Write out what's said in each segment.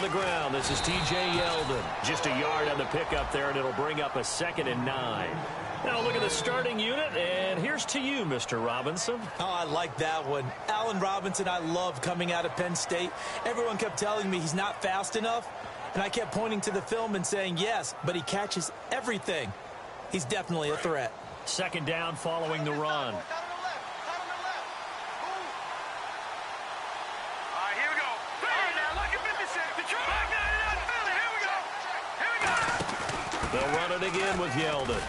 on the ground. This is T.J. Yeldon. Just a yard on the pickup there, and it'll bring up a 2nd and 9. Now look at the starting unit, and here's to you, Mr. Robinson. Oh, I like that one. Allen Robinson, I love coming out of Penn State. Everyone kept telling me he's not fast enough, and I kept pointing to the film and saying yes, but he catches everything. He's definitely a threat. 2nd down following the run. They'll run it again with Yeldon.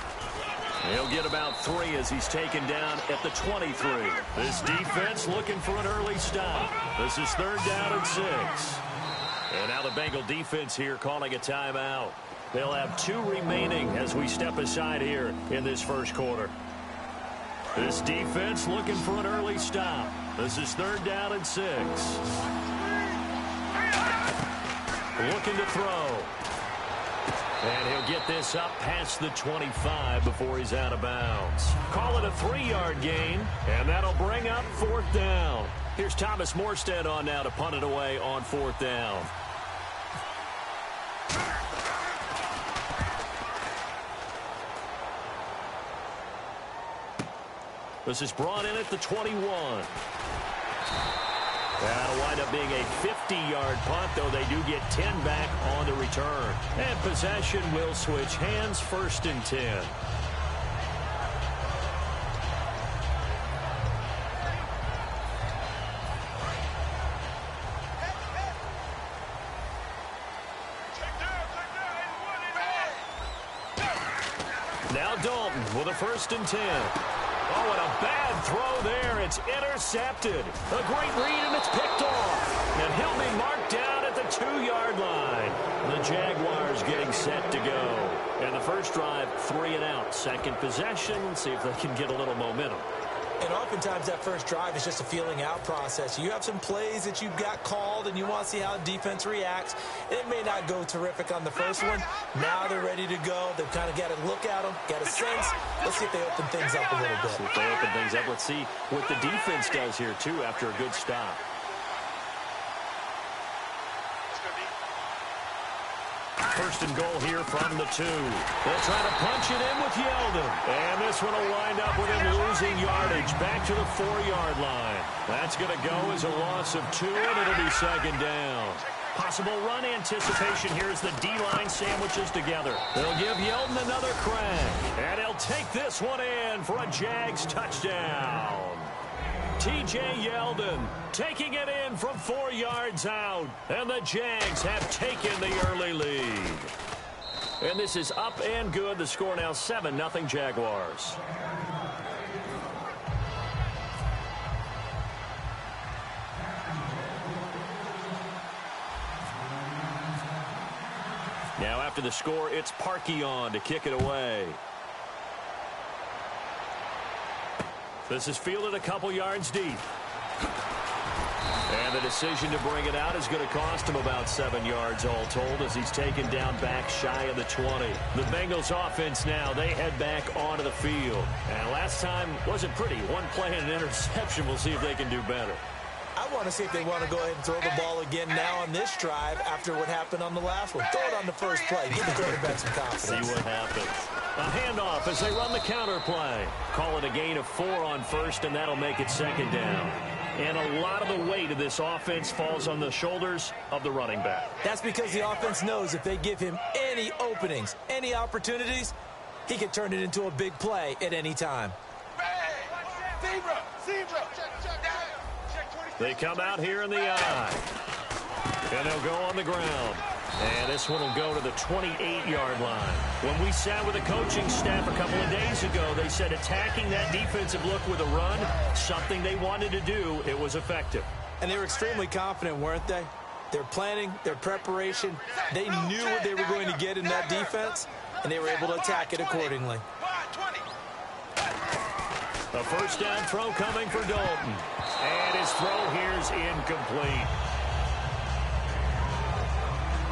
He'll get about 3 as he's taken down at the 23. This defense looking for an early stop. This is 3rd down and 6. And now the Bengal defense here calling a timeout. They'll have 2 remaining as we step aside here in this first quarter. This defense looking for an early stop. This is 3rd down and 6. Looking to throw. And he'll get this up past the 25 before he's out of bounds. Call it a 3-yard gain, and that'll bring up 4th down. Here's Thomas Morstead on now to punt it away on 4th down. This is brought in at the 21. That'll wind up being a 50-yard punt, though they do get 10 back on the return. And possession will switch hands, 1st and 10. Now Dalton with a 1st and 10. Oh, and a bad throw there. It's intercepted. A great read, and it's picked off. And he'll be marked down at the 2-yard line. The Jaguars getting set to go. And the first drive, 3 and out. 2nd possession. See if they can get a little momentum. And oftentimes that first drive is just a feeling out process. You have some plays that you've got called and you want to see how defense reacts. It may not go terrific on the first one. Now they're ready to go. They've kind of got to look at them, got a sense. Let's see if they open things up a little bit. See if they open things up. Let's see what the defense does here, too, after a good stop. First and goal here from the 2. They'll try to punch it in with Yeldon. And this one will wind up with him losing yardage back to the 4-yard line. That's going to go as a loss of 2, and it'll be 2nd down. Possible run anticipation here as the D-line sandwiches together. They'll give Yeldon another crack. And he'll take this one in for a Jags touchdown. T.J. Yeldon taking it in from 4 yards out. And the Jags have taken the early lead. And this is up and good. The score now 7-0 Jaguars. Now after the score, it's Parkey on to kick it away. This is fielded a couple yards deep. And the decision to bring it out is going to cost him about 7 yards all told as he's taken down back shy of the 20. The Bengals offense now, they head back onto the field. And last time wasn't pretty. One play and an interception. We'll see if they can do better. I want to see if they want to go ahead and throw the ball again now on this drive after what happened on the last one. Throw it on the first play. Give the quarterback some confidence. See what happens. A handoff as they run the counter play. Call it a gain of 4 on 1st, and that'll make it 2nd down. And a lot of the weight of this offense falls on the shoulders of the running back. That's because the offense knows if they give him any openings, any opportunities, he can turn it into a big play at any time. They come out here in the eye. And they'll go on the ground. And this one will go to the 28-yard line. When we sat with the coaching staff a couple of days ago, they said attacking that defensive look with a run, something they wanted to do, it was effective. And they were extremely confident, weren't they? Their planning, their preparation, they knew what they were going to get in that defense, and they were able to attack it accordingly. A first down throw coming for Dalton. And his throw here is incomplete.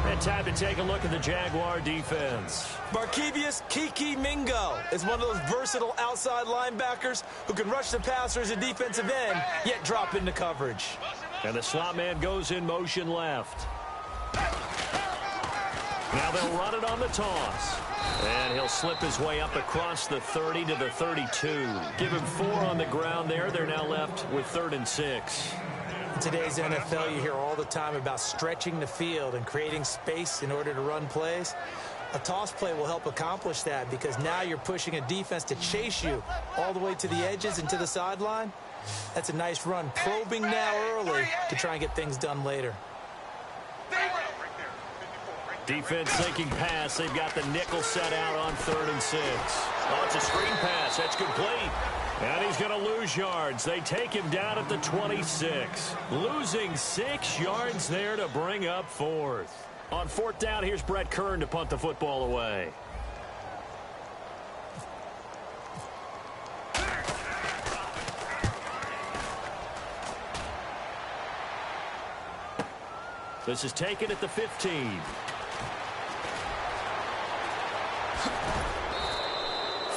And time to take a look at the Jaguar defense. Markevius Kiki Mingo is one of those versatile outside linebackers who can rush the passer as a defensive end, yet drop into coverage. And the slot man goes in motion left. Now they'll run it on the toss. And he'll slip his way up across the 30 to the 32. Give him 4 on the ground there. They're now left with 3rd and 6. In today's NFL, you hear all the time about stretching the field and creating space in order to run plays. A toss play will help accomplish that because now you're pushing a defense to chase you all the way to the edges and to the sideline. That's a nice run, probing now early to try and get things done later. Defense thinking pass. They've got the nickel set out on 3rd and 6. Oh, it's a screen pass. That's complete. And he's going to lose yards. They take him down at the 26. Losing 6 yards there to bring up 4th. On 4th down, here's Brett Kern to punt the football away. This is taken at the 15.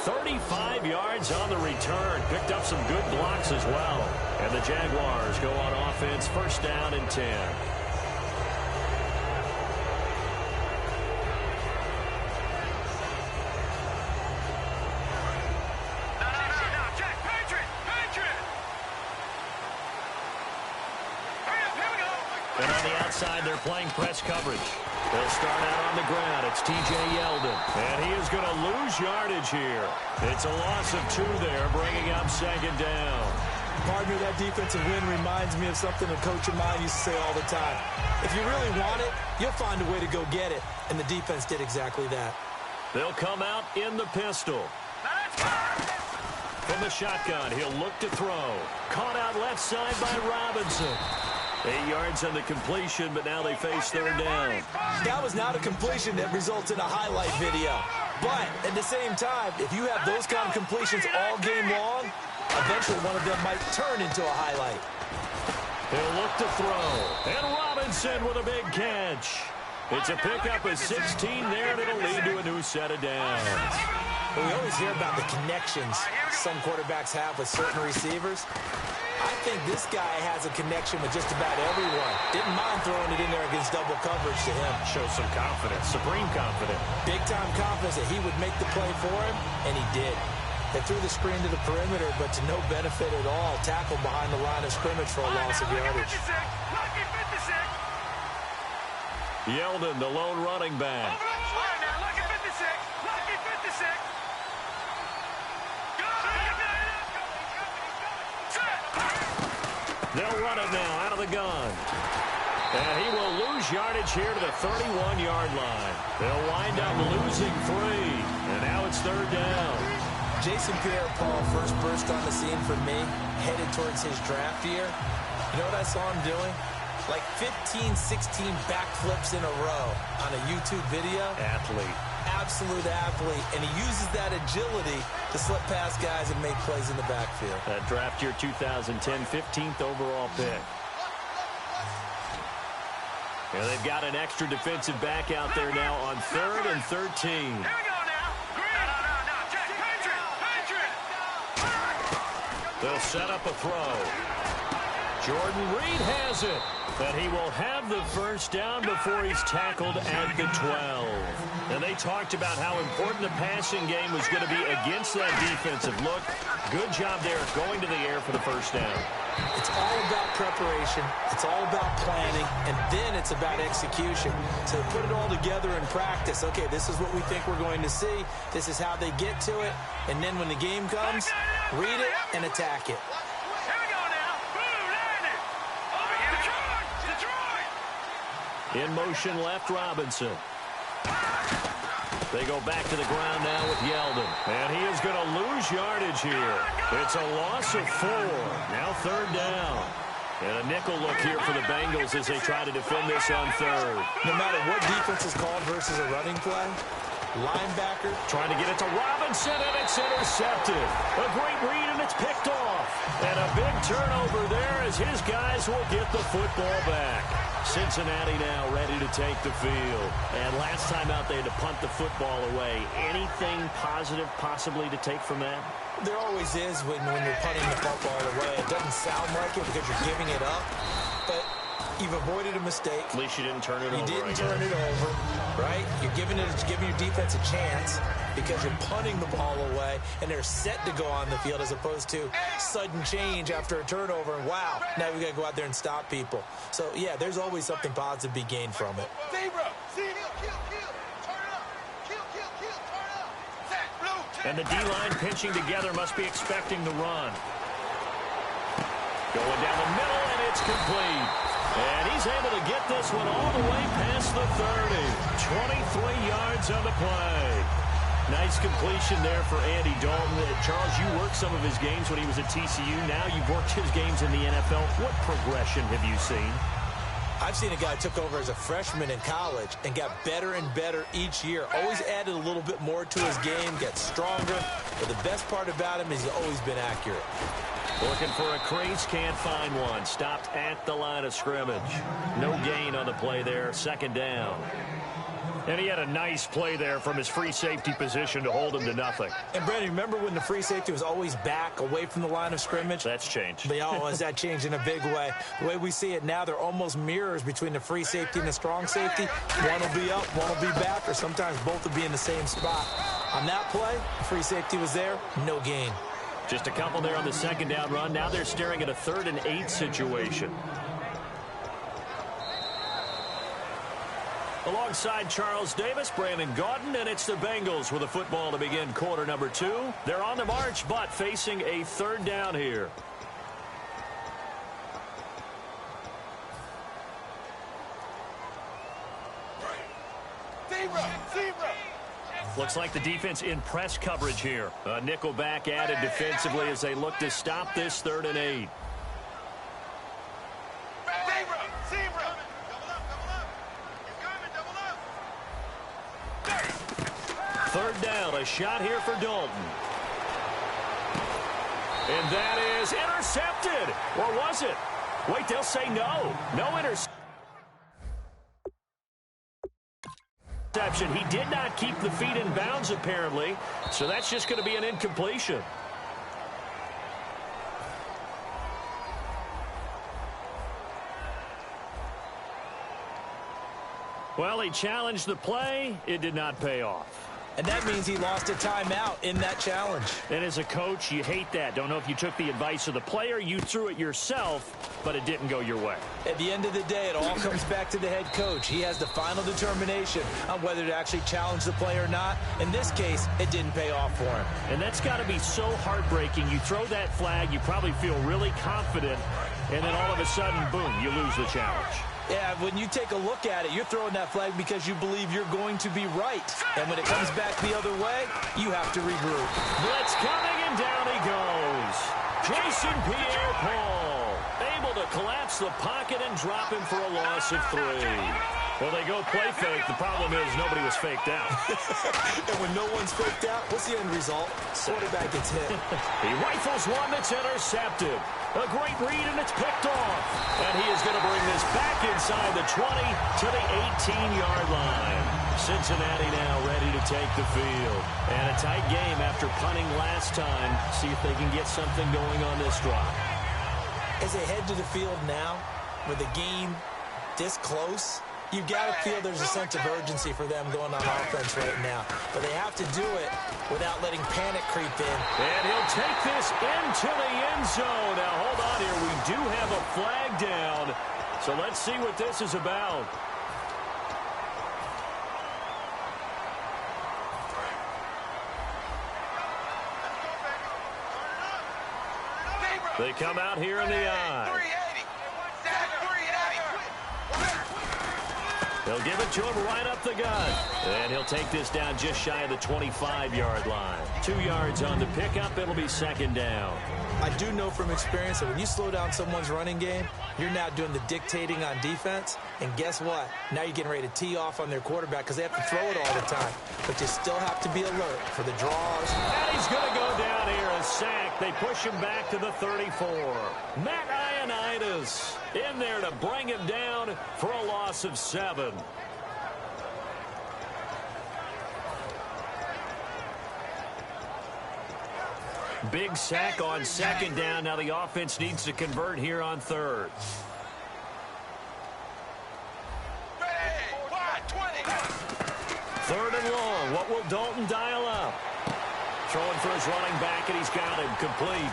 35 yards on the return. Picked up some good blocks as well. And the Jaguars go on offense, 1st down and 10. And on the outside, they're playing press coverage. They'll start out on the ground. It's T.J. Yeldon. And he is going to lose yardage here. It's a loss of 2 there, bringing up 2nd down. Partner, that defensive win reminds me of something a coach of mine used to say all the time. If you really want it, you'll find a way to go get it. And the defense did exactly that. They'll come out in the pistol. From the shotgun, he'll look to throw. Caught out left side by Robinson. 8 yards on the completion, but now they face 3rd down. That was not a completion that results in a highlight video. But at the same time, if you have those kind of completions all game long, eventually one of them might turn into a highlight. He'll look to throw. And Robinson with a big catch. It's a pickup of 16 there, and it'll lead to a new set of downs. We always hear about the connections some quarterbacks have with certain receivers. I think this guy has a connection with just about everyone. Didn't mind throwing it in there against double coverage to him. Shows some confidence, supreme confidence. Big-time confidence that he would make the play for him, and he did. They threw the screen to the perimeter, but to no benefit at all. Tackled behind the line of scrimmage for a loss of yardage. Yeldon, the lone running back. They'll run it now out of the gun. And he will lose yardage here to the 31-yard line. They'll wind up losing 3. And now it's 3rd down. Jason Pierre-Paul first burst on the scene for me, headed towards his draft year. You know what I saw him doing? Like 15, 16 backflips in a row on a YouTube video. Athlete. Absolute athlete. And he uses that agility to slip past guys and make plays in the backfield. That draft year 2010, 15th overall pick. And they've got an extra defensive back out there now on 3rd and 13. They'll set up a throw. Jordan Reed has it. But he will have the 1st down before he's tackled at the 12. And they talked about how important the passing game was going to be against that defensive look. Good job there going to the air for the 1st down. It's all about preparation. It's all about planning. And then it's about execution. So put it all together in practice. Okay, this is what we think we're going to see. This is how they get to it. And then when the game comes, read it and attack it. In motion left, Robinson. They go back to the ground now with Yeldon. And he is going to lose yardage here. It's a loss of 4. Now 3rd down. And a nickel look here for the Bengals as they try to defend this on 3rd. No matter what defense is called versus a running play, linebacker trying to get it to Robinson, and it's intercepted. A great read, and it's picked off. And a big turnover there as his guys will get the football back. Cincinnati now ready to take the field. And last time out, they had to punt the football away. Anything positive possibly to take from that? There always is when you're punting the football away. It doesn't sound like it because you're giving it up, but you've avoided a mistake. At least you didn't turn it over. You didn't turn it over. right? You're giving your defense a chance because you're punting the ball away, and they're set to go on the field as opposed to sudden change after a turnover. And wow, now we got to go out there and stop people. So, yeah, there's always something positive to be gained from it. And the D-line pinching together must be expecting the run. Going down the middle, and it's complete. And he's able to get this one all the way past the 30. 23 yards on the play. Nice completion there for Andy Dalton. Charles, you worked some of his games when he was at TCU. Now you've worked his games in the NFL. What progression have you seen? I've seen a guy took over as a freshman in college and got better and better each year. Always added a little bit more to his game, gets stronger. But the best part about him is he's always been accurate. Looking for a crease, can't find one. Stopped at the line of scrimmage. No gain on the play there, second down. And he had a nice play there from his free safety position to hold him to nothing. And, Brandon, remember when the free safety was always back away from the line of scrimmage? That's changed. But, has that changed in a big way? The way we see it now, they're almost mirrors between the free safety and the strong safety. One will be up, one will be back, or sometimes both will be in the same spot. On that play, the free safety was there, no gain. Just a couple there on the second down run. Now they're staring at a 3rd and 8 situation. Alongside Charles Davis, Brandon Gaudin, and it's the Bengals with a football to begin quarter number 2. They're on the march, but facing a 3rd down here. Looks like the defense in press coverage here. A nickel back added defensively as they look to stop this 3rd and 8. Third down, a shot here for Dalton. And that is intercepted. Or was it? Wait, they'll say no. No interception. He did not keep the feet in bounds, apparently. So that's just going to be an incompletion. Well, he challenged the play. It did not pay off. And that means he lost a timeout in that challenge. And as a coach, you hate that. Don't know if you took the advice of the player, you threw it yourself, but it didn't go your way. At the end of the day, it all comes back to the head coach. He has the final determination on whether to actually challenge the play or not. In this case, it didn't pay off for him. And that's got to be so heartbreaking. You throw that flag, you probably feel really confident, and then all of a sudden, boom, you lose the challenge. Yeah, when you take a look at it, you're throwing that flag because you believe you're going to be right. And when it comes back the other way, you have to regroup. Blitz coming, and down he goes. Jason Pierre-Paul able to collapse the pocket and drop him for a loss of 3. Well, they go play fake. The problem is nobody was faked out. And when no one's faked out, what's the end result? Quarterback gets hit. He rifles one that's intercepted. A great read, and it's picked off. And he is going to bring this back inside the 20 to the 18-yard line. Cincinnati now ready to take the field. And a tight game after punting last time. See if they can get something going on this drive. As they head to the field now, with the game this close, you've got to feel there's a sense of urgency for them going on offense right now. But they have to do it without letting panic creep in. And he'll take this into the end zone. Now, hold on here. We do have a flag down. So let's see what this is about. They come out here in the eye. They'll give it to him right up the gut. And he'll take this down just shy of the 25-yard line. 2 yards on the pickup. It'll be second down. I do know from experience that when you slow down someone's running game, you're now doing the dictating on defense. And guess what? Now you're getting ready to tee off on their quarterback because they have to throw it all the time. But you still have to be alert for the draws. And he's going to go down here, a sack. They push him back to the 34. Matt Ioannidis in there to bring him down for a loss of 7. Big sack on second down. Now the offense needs to convert here on 3rd. Third and long. What will Dalton dial up? Throwing for his running back, and he's got him complete.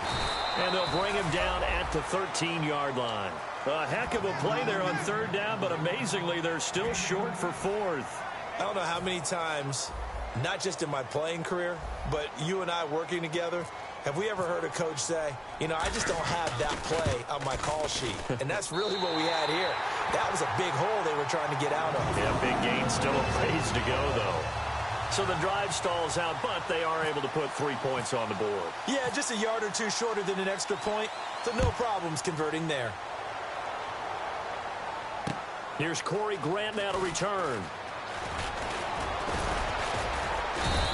And they'll bring him down at the 13-yard line. A heck of a play there on third down, but amazingly, they're still short for fourth. I don't know how many times, not just in my playing career, but you and I working together, have we ever heard a coach say, you know, I just don't have that play on my call sheet. And that's really what we had here. That was a big hole they were trying to get out of. Yeah, big gain, still a ways to go, though. So the drive stalls out, but they are able to put 3 points on the board. Yeah, just a yard or two shorter than an extra point, so no problems converting there. Here's Corey Grant now to return.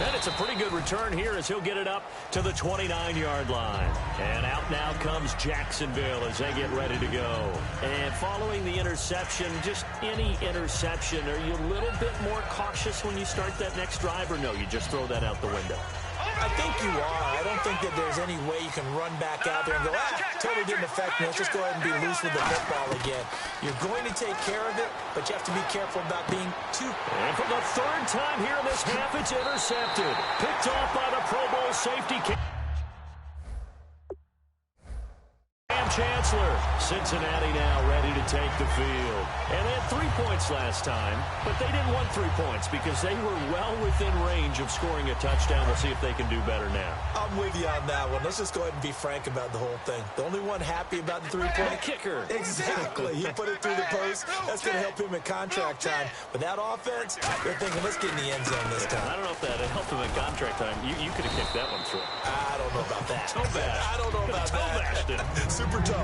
And it's a pretty good return here as he'll get it up to the 29-yard line. And out now comes Jacksonville as they get ready to go. And following the interception, just any interception, are you a little bit more cautious when you start that next drive, or no, you just throw that out the window? I think you are. I don't think that there's any way you can run back out there and go, totally didn't affect me. Let's just go ahead and be loose with the football again. You're going to take care of it, but you have to be careful about being too... And for the third time here in this half, it's intercepted. Picked off by the Pro Bowl safety. Chancellor. Cincinnati now ready to take the field. And they had 3 points last time, but they didn't want 3 points because they were well within range of scoring a touchdown. We'll see if they can do better now. I'm with you on that one. Let's just go ahead and be frank about the whole thing. The only one happy about the three-point kicker. Exactly. He put it through the post. That's going to help him in contract time. But that offense, they're thinking, let's get in the end zone this time. I don't know if that helped him in contract time. You could have kicked that one through. I don't know about that. I don't know about that. Super toe.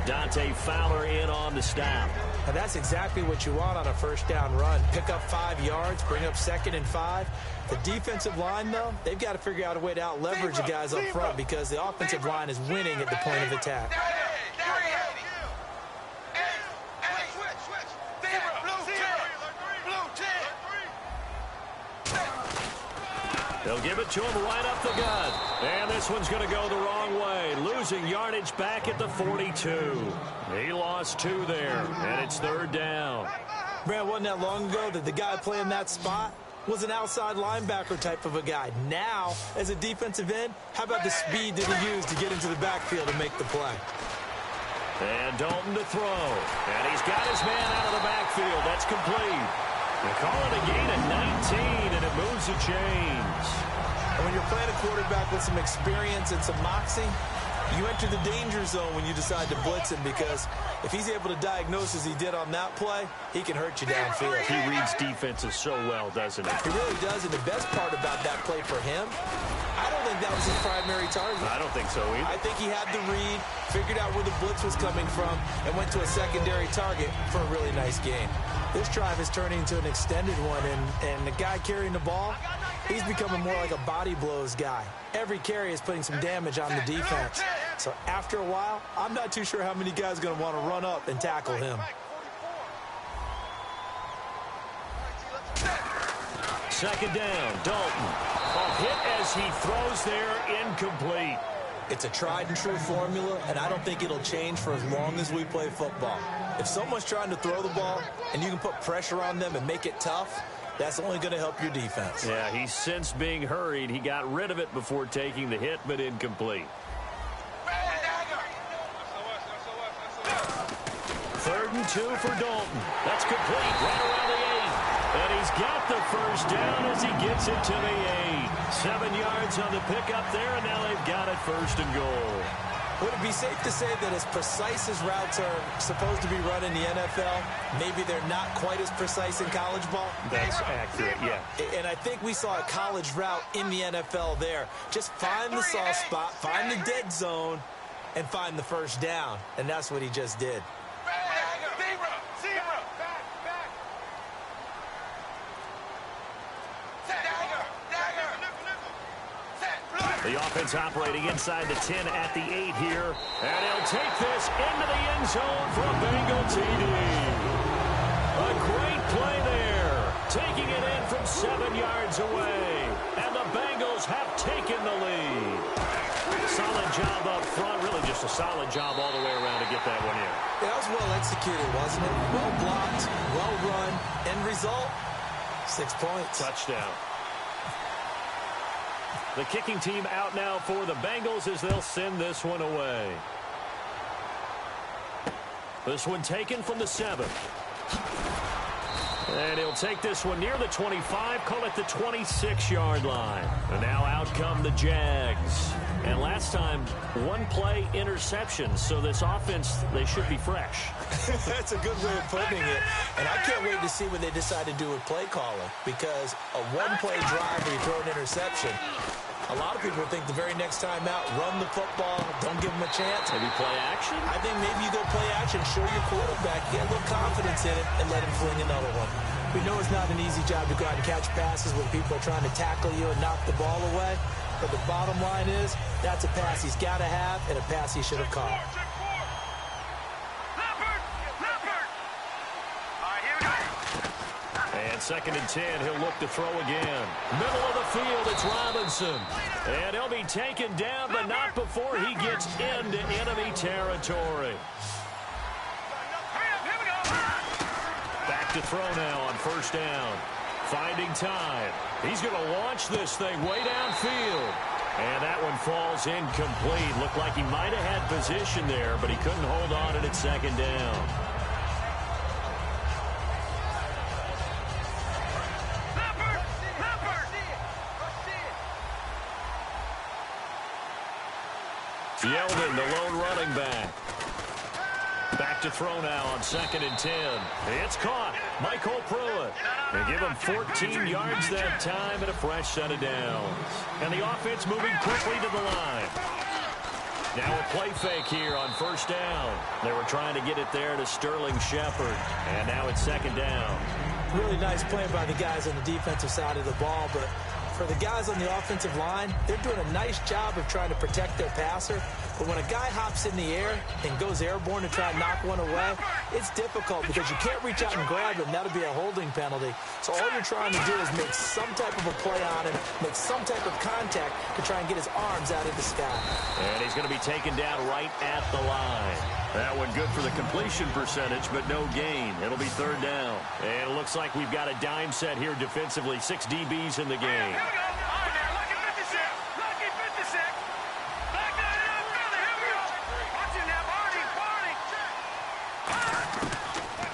Dante Fowler in on the stop. And that's exactly what you want on a first down run. Pick up 5 yards, bring up 2nd and 5. The defensive line, though, they've got to figure out a way to out-leverage the guys up front because the offensive line is winning at the point of attack. They'll give it to him right up the gut. And this one's going to go the wrong way. Losing yardage back at the 42. He lost 2 there, and it's third down. Brad, wasn't that long ago that the guy playing that spot was an outside linebacker type of a guy. Now, as a defensive end, how about the speed that he used to get into the backfield and make the play? And Dalton to throw. And he's got his man out of the backfield. That's complete. They call it a gain of 19, and it moves the chains. And when you're playing a quarterback with some experience and some moxie, you enter the danger zone when you decide to blitz him because if he's able to diagnose as he did on that play, he can hurt you downfield. He reads defenses so well, doesn't he? He really does, and the best part about that play for him, I don't think that was his primary target. I don't think so either. I think he had the read, figured out where the blitz was coming from, and went to a secondary target for a really nice game. This drive is turning into an extended one, and the guy carrying the ball, he's becoming more like a body blows guy. Every carry is putting some damage on the defense. So after a while, I'm not too sure how many guys are going to want to run up and tackle him. Second down, Dalton. A hit as he throws there, incomplete. It's a tried and true formula, and I don't think it'll change for as long as we play football. If someone's trying to throw the ball and you can put pressure on them and make it tough, that's only going to help your defense. Yeah, he's since being hurried. He got rid of it before taking the hit, but incomplete. Third and 2 for Dalton. That's complete right around the 8. And he's got the first down as he gets it to the 8. 7 yards on the pickup there, and now they've got it first and goal. Would it be safe to say that as precise as routes are supposed to be run in the NFL, maybe they're not quite as precise in college ball? That's accurate, yeah. And I think we saw a college route in the NFL there. Just find the soft spot, find the dead zone, and find the first down. And that's what he just did. The offense operating inside the 10 at the 8 here. And he'll take this into the end zone for a Bengal TD. A great play there. Taking it in from 7 yards away. And the Bengals have taken the lead. Solid job up front. Really just a solid job all the way around to get that one in. That was well executed, wasn't it? Well blocked, well run. End result, 6 points. Touchdown. The kicking team out now for the Bengals as they'll send this one away. This one taken from the 7. And he'll take this one near the 25, call it the 26-yard line. And now out come the Jags. And last time, one play interception, so this offense, they should be fresh. That's a good way of putting it. And I can't wait to see what they decide to do with play calling, because a one-play drive where you throw an interception, a lot of people think the very next time out, run the football, don't give them a chance. Maybe play action? I think maybe you go play action, show your quarterback, get a little confidence in it, and let him fling another one. We know it's not an easy job to go out and catch passes when people are trying to tackle you and knock the ball away. But the bottom line is, that's a pass he's got to have and a pass he should have caught. And 2nd and 10, he'll look to throw again. Middle of the field, it's Robinson. And he'll be taken down, but not before he gets into enemy territory. Back to throw now on 1st down. Finding time. He's going to launch this thing way downfield. And that one falls incomplete. Looked like he might have had position there, but he couldn't hold on at 2nd down. Yeldon, the lone running back. Back to throw now on 2nd and 10. It's caught. Michael Pruitt. They give him 14 yards that time and a fresh set of downs. And the offense moving quickly to the line. Now a play fake here on 1st down. They were trying to get it there to Sterling Shepard. And now it's 2nd down. Really nice play by the guys on the defensive side of the ball, but for the guys on the offensive line, they're doing a nice job of trying to protect their passer. But when a guy hops in the air and goes airborne to try and knock one away, it's difficult because you can't reach out and grab him. That'll be a holding penalty. So all you're trying to do is make some type of a play on him, make some type of contact to try and get his arms out of the sky. And he's going to be taken down right at the line. That one good for the completion percentage, but no gain. It'll be 3rd down. And it looks like we've got a dime set here defensively. 6 DBs in the game.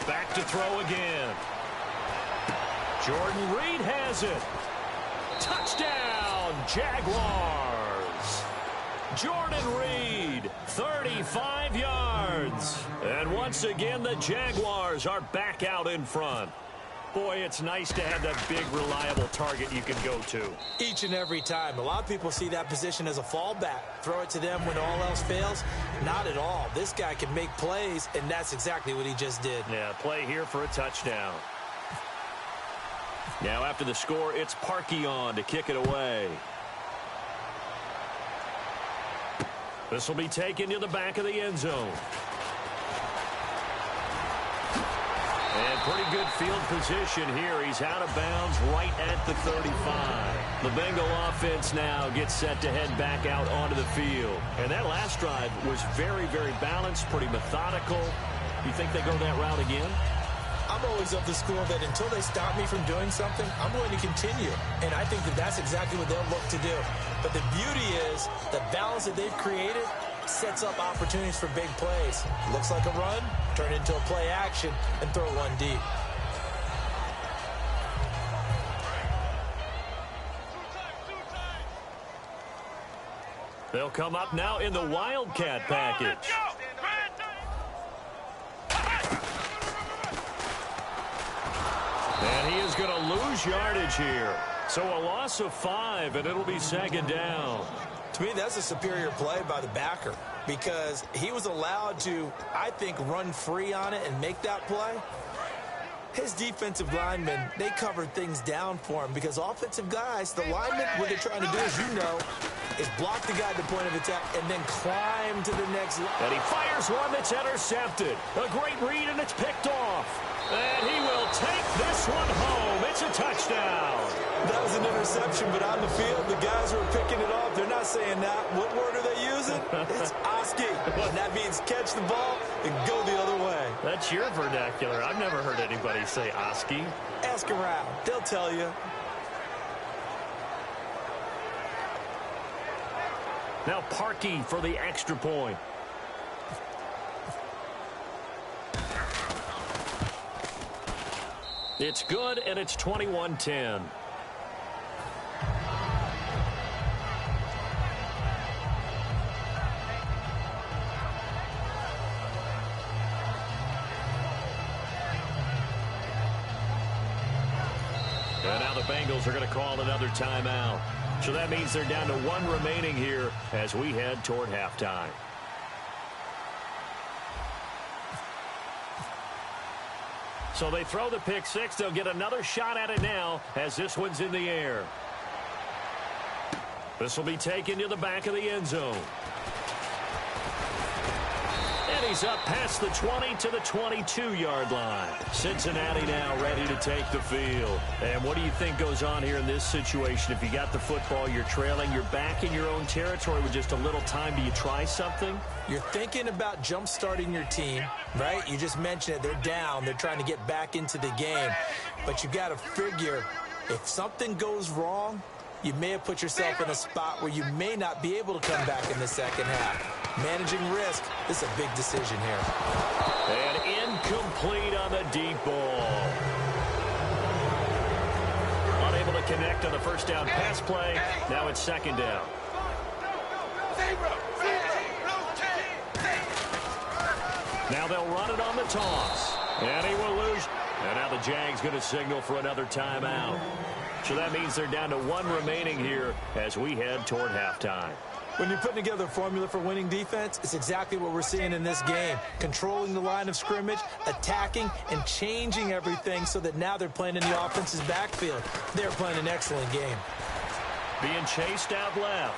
Back to throw again. Jordan Reed has it. Touchdown, Jaguars. Jordan Reed, 35 yards. And once again, the Jaguars are back out in front. Boy, it's nice to have that big, reliable target you can go to. Each and every time. A lot of people see that position as a fallback. Throw it to them when all else fails. Not at all. This guy can make plays, and that's exactly what he just did. Yeah, play here for a touchdown. Now after the score, it's Parkey on to kick it away. This will be taken to the back of the end zone. And pretty good field position here. He's out of bounds right at the 35. The Bengal offense now gets set to head back out onto the field. And that last drive was very, very balanced, pretty methodical. You think they go that route again? I'm always of the school that until they stop me from doing something, I'm going to continue. And I think that that's exactly what they'll look to do. But the beauty is the balance that they've created sets up opportunities for big plays. Looks like a run, turn into a play action, and throw one deep. They'll come up now in the Wildcat package. And he is going to lose yardage here. So a loss of 5, and it'll be 2nd down. To me, that's a superior play by the backer because he was allowed to, I think, run free on it and make that play. His defensive linemen, they covered things down for him because offensive guys, the linemen, what they're trying to do, as you know, is block the guy at the point of attack and then climb to the next line. And he fires one that's intercepted. A great read, and it's picked off. And he will take this one home. It's a touchdown. That was an interception, but on the field, the guys who are picking it off, they're not saying that. What word are they using? It's Oski. And that means catch the ball and go the other way. That's your vernacular. I've never heard anybody say Oski. Ask around. They'll tell you. Now Parkey for the extra point. It's good, and it's 21-10. And now the Bengals are going to call another timeout. So that means they're down to one remaining here as we head toward halftime. So they throw the pick six. They'll get another shot at it now as this one's in the air. This will be taken to the back of the end zone. And he's up past the 20 to the 22-yard line. Cincinnati now ready to take the field. And what do you think goes on here in this situation? If you got the football, you're trailing, you're back in your own territory with just a little time. Do you try something? You're thinking about jump-starting your team, right? You just mentioned it. They're down. They're trying to get back into the game. But you got to figure if something goes wrong, you may have put yourself in a spot where you may not be able to come back in the second half. Managing risk, this is a big decision here. And incomplete on the deep ball. Unable to connect on the first down pass play. Now it's second down. Now they'll run it on the toss. And he will lose. And now the Jags going to signal for another timeout. So that means they're down to one remaining here as we head toward halftime. When you're putting together a formula for winning defense, it's exactly what we're seeing in this game. Controlling the line of scrimmage, attacking, and changing everything so that now they're playing in the offense's backfield. They're playing an excellent game. Being chased out left.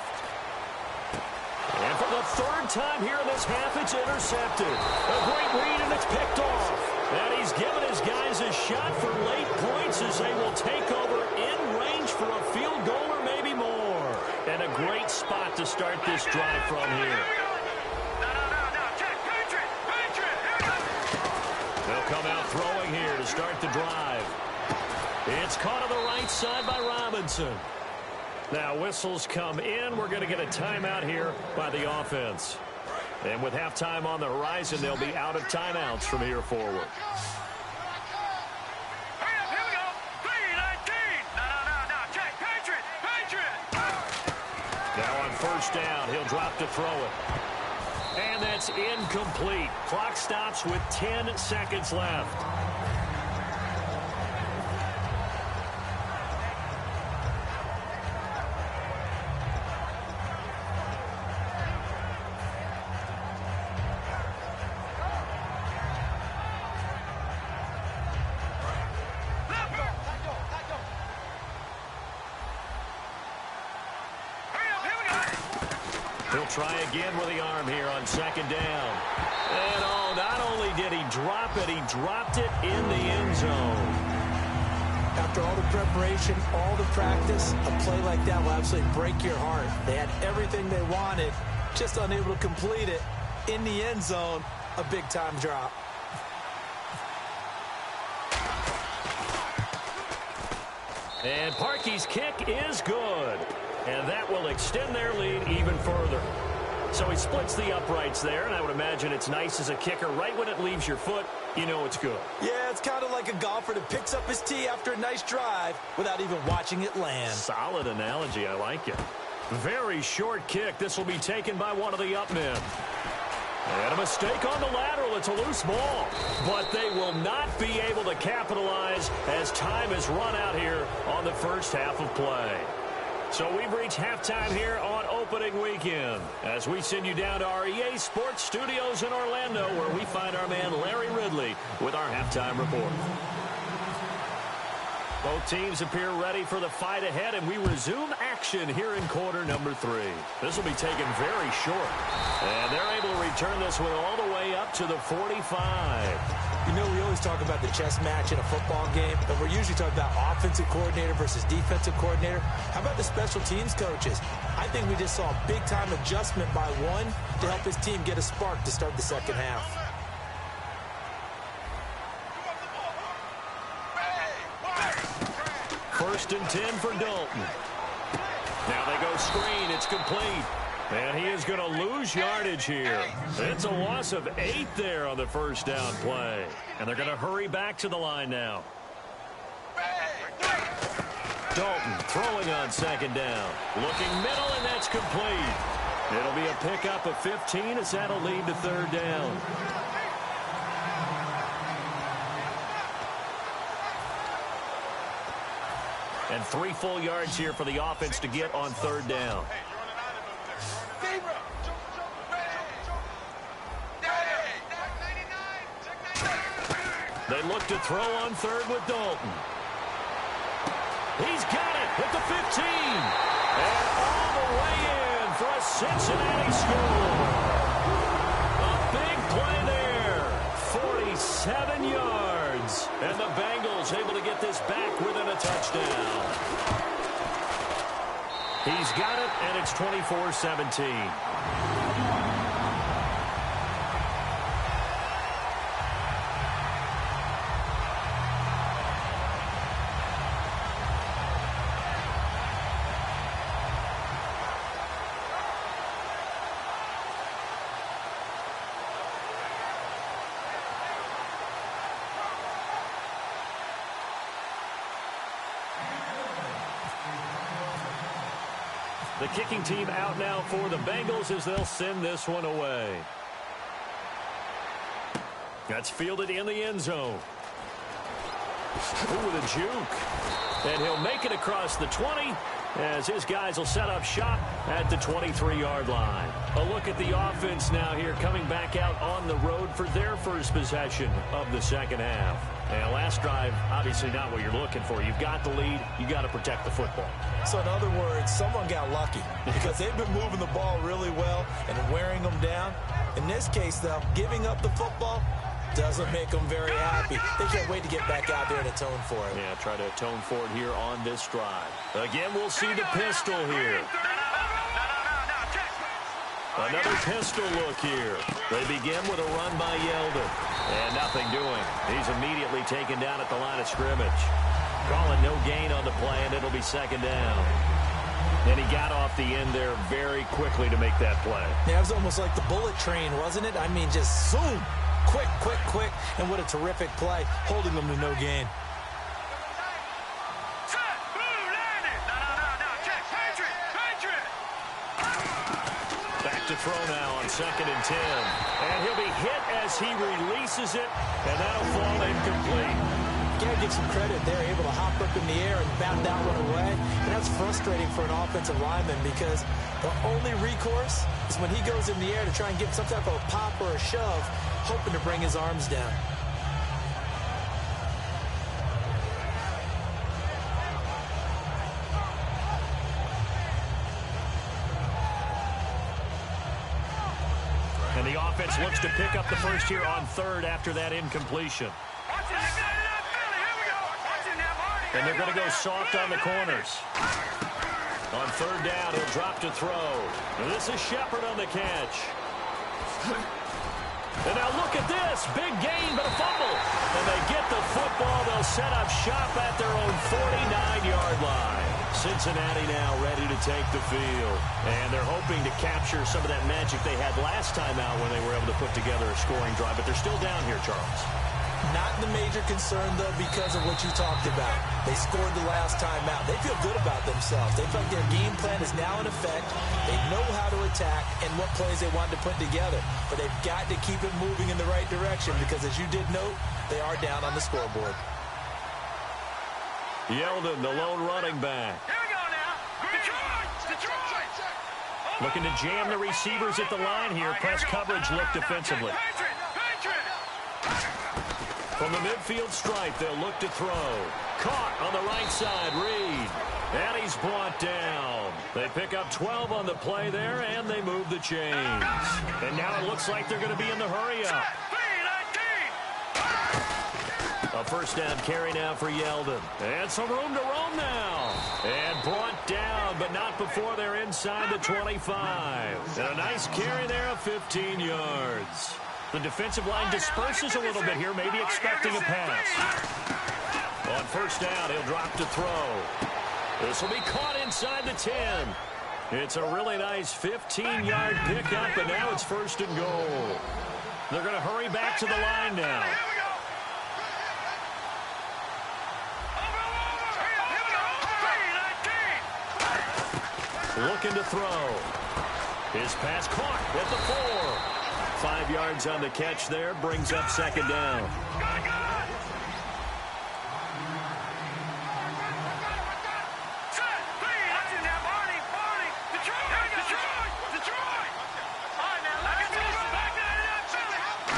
And for the third time here in this half, it's intercepted. A great read, and it's picked off. And he's given his guys a shot for late points as they will take over in range for a field goal or maybe more. And a great spot to start this drive from here. They'll come out throwing here to start the drive. It's caught on the right side by Robinson. Now whistles come in. We're going to get a timeout here by the offense. And with halftime on the horizon, they'll be out of timeouts from here forward. Now on first down, he'll drop to throw it. And that's incomplete. Clock stops with 10 seconds left. He'll try again with the arm here on second down. And not only did he drop it, he dropped it in the end zone. After all the preparation, all the practice, a play like that will absolutely break your heart. They had everything they wanted, just unable to complete it. In the end zone, a big-time drop. And Parkey's kick is good. And that will extend their lead even further. So he splits the uprights there, and I would imagine it's nice as a kicker. Right when it leaves your foot, you know it's good. Yeah, it's kind of like a golfer that picks up his tee after a nice drive without even watching it land. Solid analogy. I like it. Very short kick. This will be taken by one of the up men. And a mistake on the lateral. It's a loose ball. But they will not be able to capitalize as time has run out here on the first half of play. So we've reached halftime here on opening weekend as we send you down to our EA Sports Studios in Orlando where we find our man Larry Ridley with our halftime report. Both teams appear ready for the fight ahead, and we resume action here in quarter number 3. This will be taken very short, and they're able to return this one all the way up to the 45. You know, we always talk about the chess match in a football game, but we're usually talking about offensive coordinator versus defensive coordinator. How about the special teams coaches? I think we just saw a big-time adjustment by one to help his team get a spark to start the second half. First and 10 for Dalton. Now they go screen. It's complete. And he is going to lose yardage here. It's a loss of 8 there on the first down play. And they're going to hurry back to the line now. Dalton throwing on second down. Looking middle, and that's complete. It'll be a pickup of 15 as that'll lead to third down. And 3 full yards here for the offense to get on third down. They look to throw on third with Dalton. He's got it at the 15. And all the way in for a Cincinnati score. A big play there. 47 yards. And the Bengals able to get this back within a touchdown. He's got it, and it's 24-17. The kicking team out now for the Bengals as they'll send this one away. That's fielded in the end zone. Ooh, with a juke. And he'll make it across the 20 as his guys will set up shop at the 23-yard line. A look at the offense now here coming back out on the road for their first possession of the second half. And last drive, obviously not what you're looking for. You've got the lead. You got to protect the football. So in other words, someone got lucky because they've been moving the ball really well and wearing them down. In this case, though, giving up the football doesn't make them very happy. They can't wait to get back out there and atone for it. Yeah, try to atone for it here on this drive. Again, we'll see the pistol here. Another pistol look here. They begin with a run by Yeldon. And nothing doing. He's immediately taken down at the line of scrimmage. Calling no gain on the play, and it'll be second down. And he got off the end there very quickly to make that play. Yeah, it was almost like the bullet train, wasn't it? I mean, just zoom. Quick, quick, quick. And what a terrific play, holding them to no gain. To throw now on second and 10. And he'll be hit as he releases it, and that'll fall incomplete. Gotta give some credit. They're able to hop up in the air and bat that one away. And that's frustrating for an offensive lineman because the only recourse is when he goes in the air to try and get some type of a pop or a shove, hoping to bring his arms down. And the offense looks to pick up the first here on third after that incompletion. And they're going to go soft on the corners. On third down, he'll drop to throw. And this is Shepard on the catch. And now look at this. Big gain, but a fumble. And they get the football. They'll set up shop at their own 49-yard line. Cincinnati now ready to take the field. And they're hoping to capture some of that magic they had last time out when they were able to put together a scoring drive. But they're still down here, Charles. Not the major concern, though, because of what you talked about. They scored the last time out. They feel good about themselves. They feel like their game plan is now in effect. They know how to attack and what plays they want to put together. But they've got to keep it moving in the right direction because, as you did note, they are down on the scoreboard. Yeldon, the lone running back. Here we go now. Detroit. Looking to jam the receivers at the line here. Press coverage look defensively. From the midfield stripe, they'll look to throw. Caught on the right side, Reed. And he's brought down. They pick up 12 on the play there, and they move the chains. And now it looks like they're going to be in the hurry-up. A first down carry now for Yeldon. And some room to roam now. And brought down, but not before they're inside the 25. And a nice carry there of 15 yards. The defensive line disperses a little bit here, maybe expecting a pass. On first down, he'll drop to throw. This will be caught inside the 10. It's a really nice 15-yard pickup, and now it's first and goal. They're going to hurry back to the line now. Looking to throw. His pass caught at the 4. 5 yards on the catch there, brings up second down.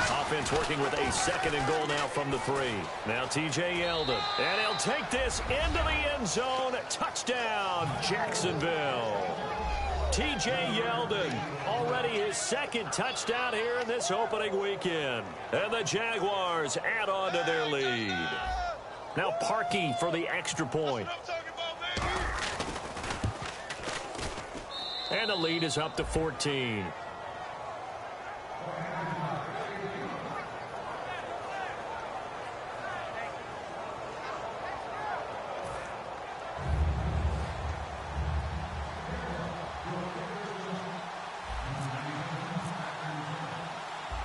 Offense working with a second and goal now from the 3. Now T.J. Yeldon. And he'll take this into the end zone. Touchdown, Jacksonville. T.J. Yeldon, already his second touchdown here in this opening weekend. And the Jaguars add on to their lead. Now Parkey for the extra point. And the lead is up to 14.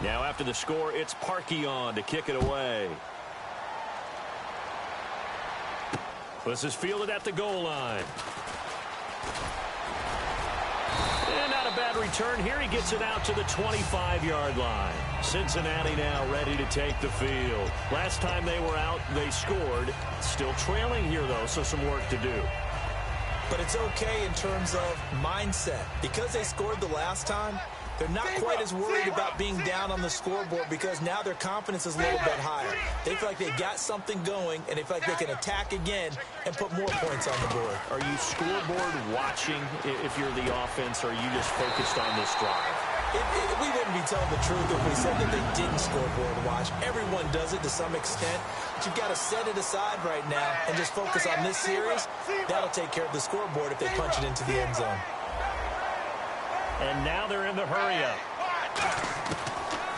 Now after the score, it's Parkey on to kick it away. This is fielded at the goal line. And not a bad return here. He gets it out to the 25-yard line. Cincinnati now ready to take the field. Last time they were out, they scored. Still trailing here, though, so some work to do. But it's okay in terms of mindset. Because they scored the last time, they're not quite as worried about being down on the scoreboard because now their confidence is a little bit higher. They feel like they've got something going, and they feel like they can attack again and put more points on the board. Are you scoreboard watching if you're the offense, or are you just focused on this drive? We wouldn't be telling the truth if we said that they didn't scoreboard watch. Everyone does it to some extent. But you've got to set it aside right now and just focus on this series. That'll take care of the scoreboard if they punch it into the end zone. And now they're in the hurry-up.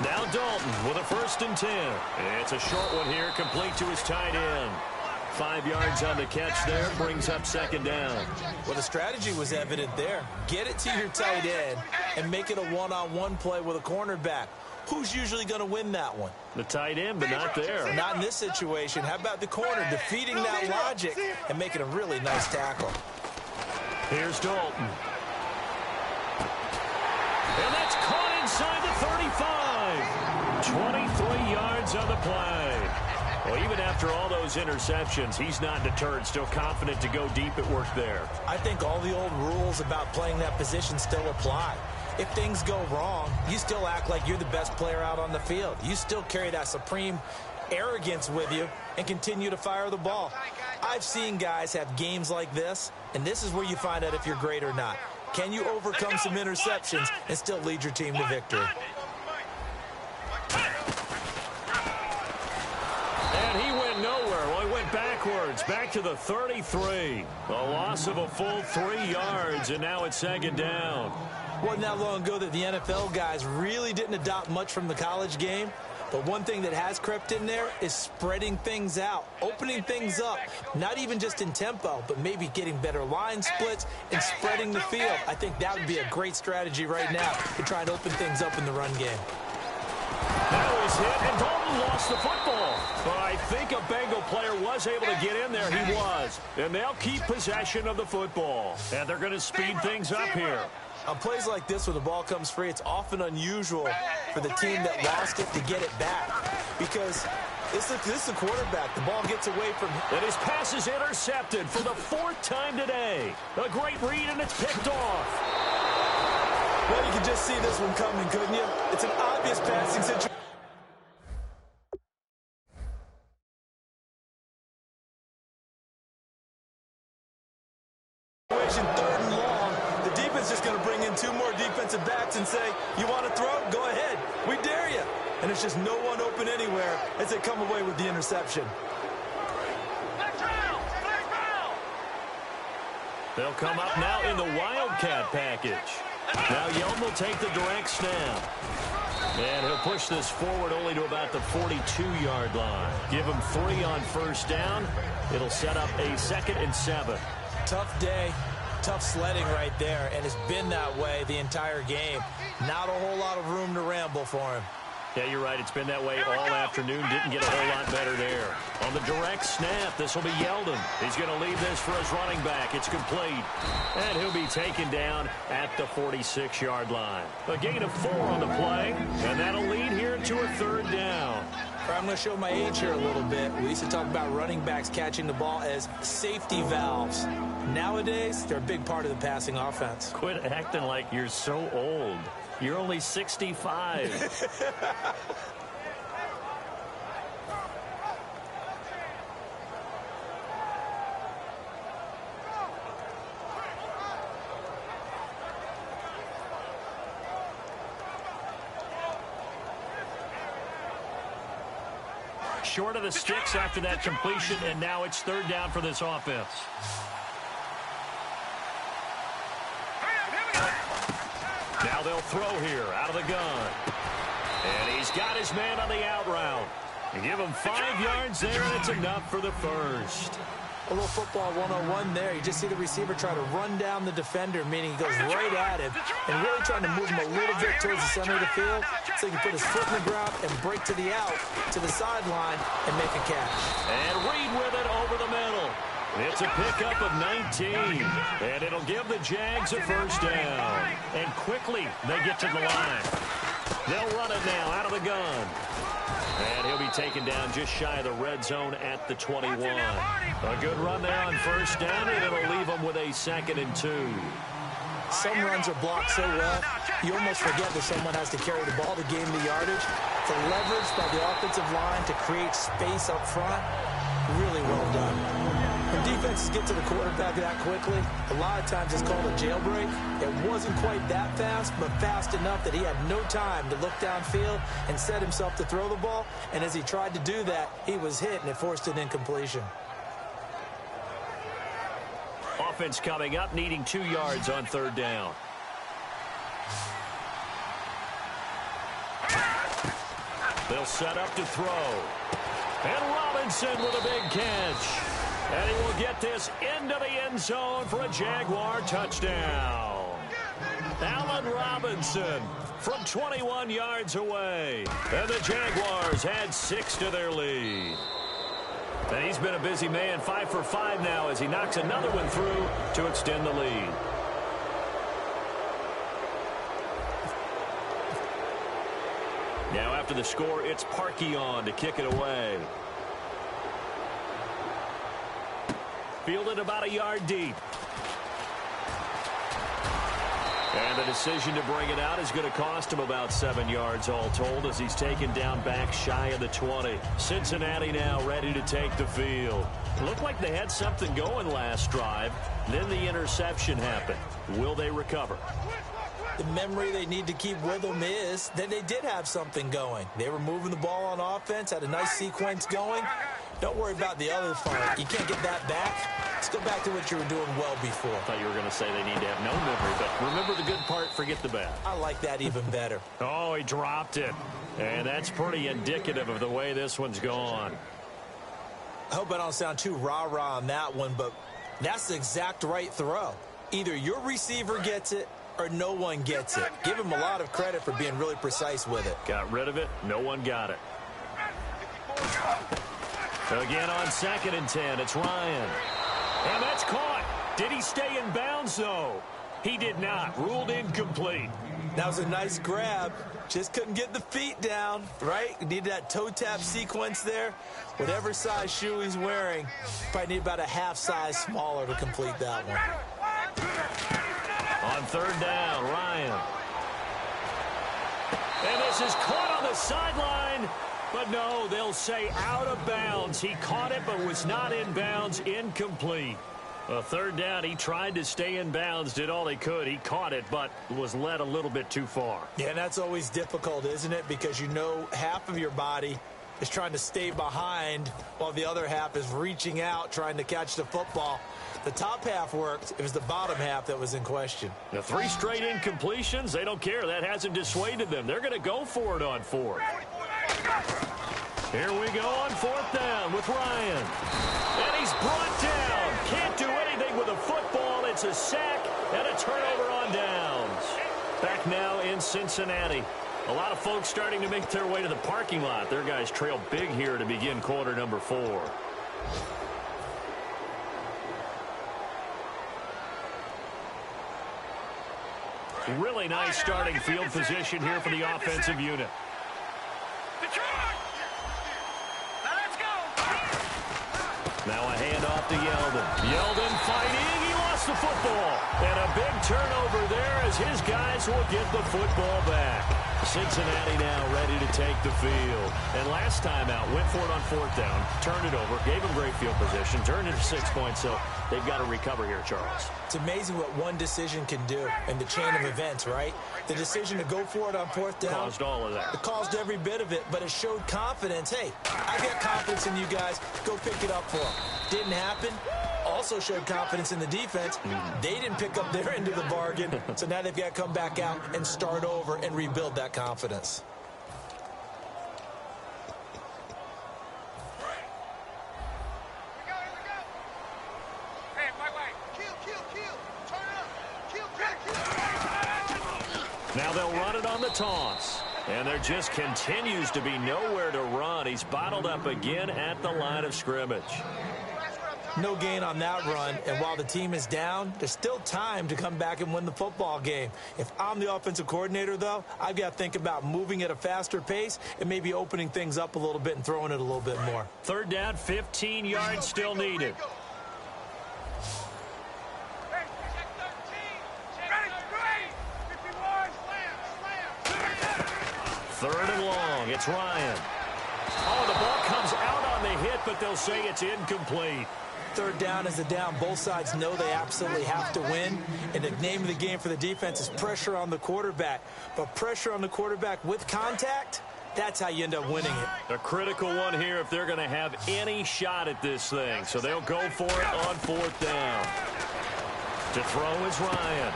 Now Dalton with a 1st and 10. It's a short one here, complete to his tight end. 5 yards on the catch there, brings up second down. Well, the strategy was evident there. Get it to your tight end and make it a one-on-one play with a cornerback. Who's usually going to win that one? The tight end, but not there. Not in this situation. How about the corner defeating that logic and making a really nice tackle? Here's Dalton. And that's caught inside the 35. 23 yards on the play. Well, even after all those interceptions, he's not deterred, still confident to go deep at work there. I think all the old rules about playing that position still apply. If things go wrong, you still act like you're the best player out on the field. You still carry that supreme arrogance with you and continue to fire the ball. I've seen guys have games like this, and this is where you find out if you're great or not. Can you overcome some interceptions and still lead your team to victory? And he went nowhere. Well, he went backwards, back to the 33. A loss of a full 3 yards, and now it's second down. Wasn't that long ago that the NFL guys really didn't adopt much from the college game. But one thing that has crept in there is spreading things out, opening things up, not even just in tempo, but maybe getting better line splits and spreading the field. I think that would be a great strategy right now to try and open things up in the run game. That was hit, and Dalton lost the football. But I think a Bengal player was able to get in there. He was. And they'll keep possession of the football. And they're going to speed things up here. On plays like this where the ball comes free, it's often unusual for the team that lost it to get it back. Because this is the quarterback. The ball gets away from him. And his pass is intercepted for the 4th time today. A great read, and it's picked off. Well, you can just see this one coming, couldn't you? It's an obvious passing situation. Third and long. The defense is just going to bring in 2 more defensive backs and say, you want to throw? Go ahead. We dare you. And it's just no one open anywhere as they come away with the interception. They'll come up now in the Wildcat package. Now Yeldon will take the direct snap. And he'll push this forward only to about the 42-yard line. Give him 3 on first down. It'll set up a 2nd and 7. Tough day, tough sledding right there, and it's been that way the entire game. Not a whole lot of room to ramble for him. Yeah, you're right. It's been that way all afternoon. Didn't get a whole lot better there. On the direct snap, this will be Yeldon. He's going to leave this for his running back. It's complete. And he'll be taken down at the 46-yard line. A gain of 4 on the play, and that'll lead here to a 3rd down. I'm going to show my age here a little bit. We used to talk about running backs catching the ball as safety valves. Nowadays, they're a big part of the passing offense. Quit acting like you're so old. You're only 65. Short of the sticks after that completion, and now it's 3rd down for this offense. Now they'll throw here out of the gun. And he's got his man on the out route. And give him 5 yards there, and it's enough for the first. A little football 101 there. You just see the receiver try to run down the defender, meaning he goes right at him, and really trying to move him a little bit towards the center of the field so he can put his foot in the ground and break to the out, to the sideline, and make a catch. And Reed with it over the middle. It's a pickup of 19, and it'll give the Jags a 1st down. And quickly, they get to the line. They'll run it now out of the gun. And he'll be taken down just shy of the red zone at the 21. A good run there on 1st down, and it'll leave them with a 2nd and 2. Some runs are blocked so well, you almost forget that someone has to carry the ball to gain the yardage. The leverage by the offensive line to create space up front, really well done. When defenses get to the quarterback that quickly, a lot of times it's called a jailbreak. It wasn't quite that fast, but fast enough that he had no time to look downfield and set himself to throw the ball. And as he tried to do that, he was hit, and it forced an incompletion. Offense coming up, needing 2 yards on 3rd down. They'll set up to throw. And Robinson with a big catch. And he will get this into the end zone for a Jaguar touchdown. Allen Robinson from 21 yards away. And the Jaguars add 6 to their lead. And he's been a busy man, 5 for 5 now as he knocks another one through to extend the lead. Now after the score, it's Parkey on to kick it away. Fielded about a yard deep. And the decision to bring it out is going to cost him about 7 yards all told as he's taken down back shy of the 20. Cincinnati now ready to take the field. Looked like they had something going last drive. Then the interception happened. Will they recover? The memory they need to keep with them is that they did have something going. They were moving the ball on offense, had a nice sequence going. Don't worry about the other part. You can't get that back. Let's go back to what you were doing well before. I thought you were going to say they need to have no memory, but remember the good part, forget the bad. I like that even better. Oh, he dropped it. And that's pretty indicative of the way this one's gone. I hope I don't sound too rah-rah on that one, but that's the exact right throw. Either your receiver gets it or no one gets it. Give him a lot of credit for being really precise with it. Got rid of it. No one got it. Again on 2nd and 10, it's Ryan. And that's caught. Did he stay in bounds, though? He did not. Ruled incomplete. That was a nice grab. Just couldn't get the feet down, right? Needed that toe tap sequence there. Whatever size shoe he's wearing, probably need about a half size smaller to complete that one. On 3rd down, Ryan. And this is caught on the sideline. But no, they'll say out of bounds. He caught it but was not in bounds. Incomplete. A 3rd down, he tried to stay in bounds, did all he could. He caught it but was led a little bit too far. Yeah, and that's always difficult, isn't it? Because you know half of your body is trying to stay behind while the other half is reaching out, trying to catch the football. The top half worked. It was the bottom half that was in question. The 3 straight incompletions, they don't care. That hasn't dissuaded them. They're going to go for it on 4th. Here we go on 4th down with Ryan. And he's brought down. Can't do anything with the football. It's a sack and a turnover on downs. Back now in Cincinnati. A lot of folks starting to make their way to the parking lot. Their guys trail big here to begin quarter number 4. Really nice starting field position here for the offensive unit. Now a handoff to Yeldon. Yeldon fighting. He lost the football. And a big turnover there as his guys will get the football back. Cincinnati now ready to take the field. And last time out, went for it on 4th down, turned it over, gave them great field position, turned it to 6 points, so they've got to recover here, Charles. It's amazing what one decision can do in the chain of events, right? The decision to go for it on 4th down. Caused all of that. It caused every bit of it, but it showed confidence. Hey, I got confidence in you guys. Go pick it up for them. Didn't happen. Also showed confidence in the defense. They didn't pick up their end of the bargain, so now they've got to come back out and start over and rebuild that confidence. Now they'll run it on the toss. And there just continues to be nowhere to run. He's bottled up again at the line of scrimmage. No gain on that run, and while the team is down, there's still time to come back and win the football game. If I'm the offensive coordinator, though, I've got to think about moving at a faster pace and maybe opening things up a little bit and throwing it a little bit more. 3rd down, 15 yards still needed. Third and long. It's Ryan. Oh, the ball comes out on the hit, but they'll say it's incomplete. 3rd down is a down. Both sides know they absolutely have to win. And the name of the game for the defense is pressure on the quarterback. But pressure on the quarterback with contact, that's how you end up winning it. A critical one here if they're going to have any shot at this thing. So they'll go for it on 4th down. To throw is Ryan.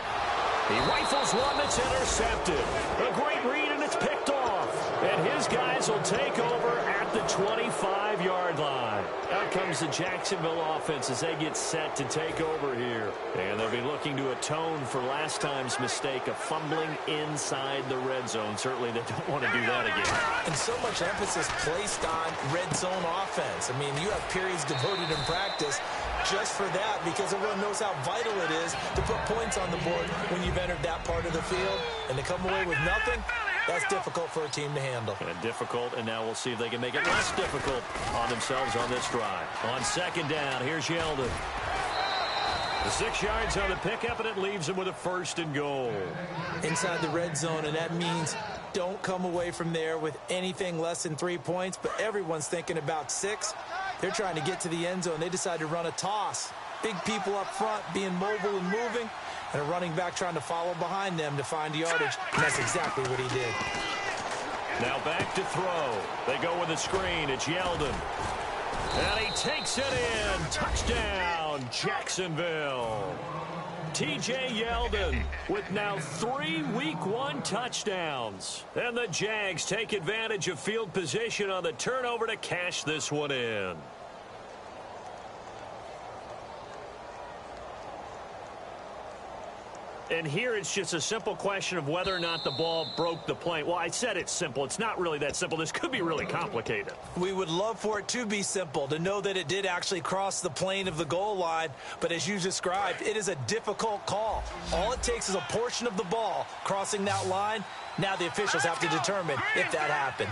He rifles one that's intercepted. A great read, and it's picked off. And his guys will take over at the 25-yard line. Out comes the Jacksonville offense as they get set to take over here. And they'll be looking to atone for last time's mistake of fumbling inside the red zone. Certainly they don't want to do that again. And so much emphasis placed on red zone offense. I mean, you have periods devoted in practice just for that, because everyone knows how vital it is to put points on the board when you've entered that part of the field. And to come away with nothing, that's difficult for a team to handle. And difficult, and now we'll see if they can make it less difficult on themselves on this drive. On 2nd down, here's Yeldon. The 6 yards on the pickup, and it leaves him with a 1st and goal. Inside the red zone, and that means don't come away from there with anything less than 3 points, but everyone's thinking about 6. They're trying to get to the end zone. They decide to run a toss. Big people up front being mobile and moving, and a running back trying to follow behind them to find yardage, and that's exactly what he did. Now back to throw. They go with a screen. It's Yeldon. And he takes it in. Touchdown, Jacksonville. T.J. Yeldon with now 3 Week 1 touchdowns. And the Jags take advantage of field position on the turnover to cash this one in. And here it's just a simple question of whether or not the ball broke the plane. Well, I said it's simple. It's not really that simple. This could be really complicated. We would love for it to be simple, to know that it did actually cross the plane of the goal line. But as you described, it is a difficult call. All it takes is a portion of the ball crossing that line. Now the officials have to determine if that happened.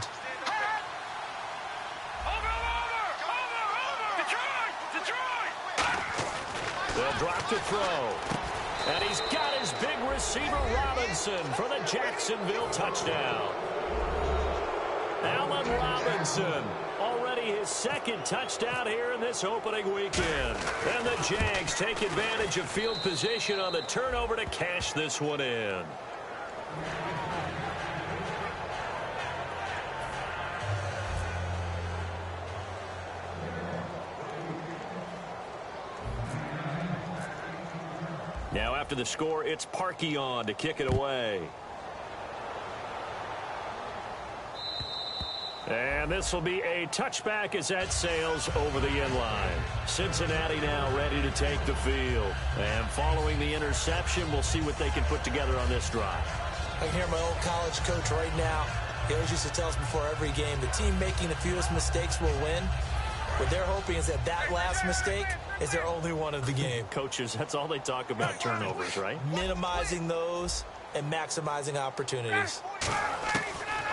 They'll drop to throw. And he's got his big receiver, Robinson, for the Jacksonville touchdown. Allen Robinson, already his 2nd touchdown here in this opening weekend. And the Jags take advantage of field position on the turnover to cash this one in. Now after the score, it's Parkey on to kick it away. And this will be a touchback as that sails over the end line. Cincinnati now ready to take the field. And following the interception, we'll see what they can put together on this drive. I can hear my old college coach right now. He always used to tell us before every game, the team making the fewest mistakes will win. What they're hoping is that last mistake is their only one of the game. Coaches, that's all they talk about, turnovers, right? Minimizing those and maximizing opportunities.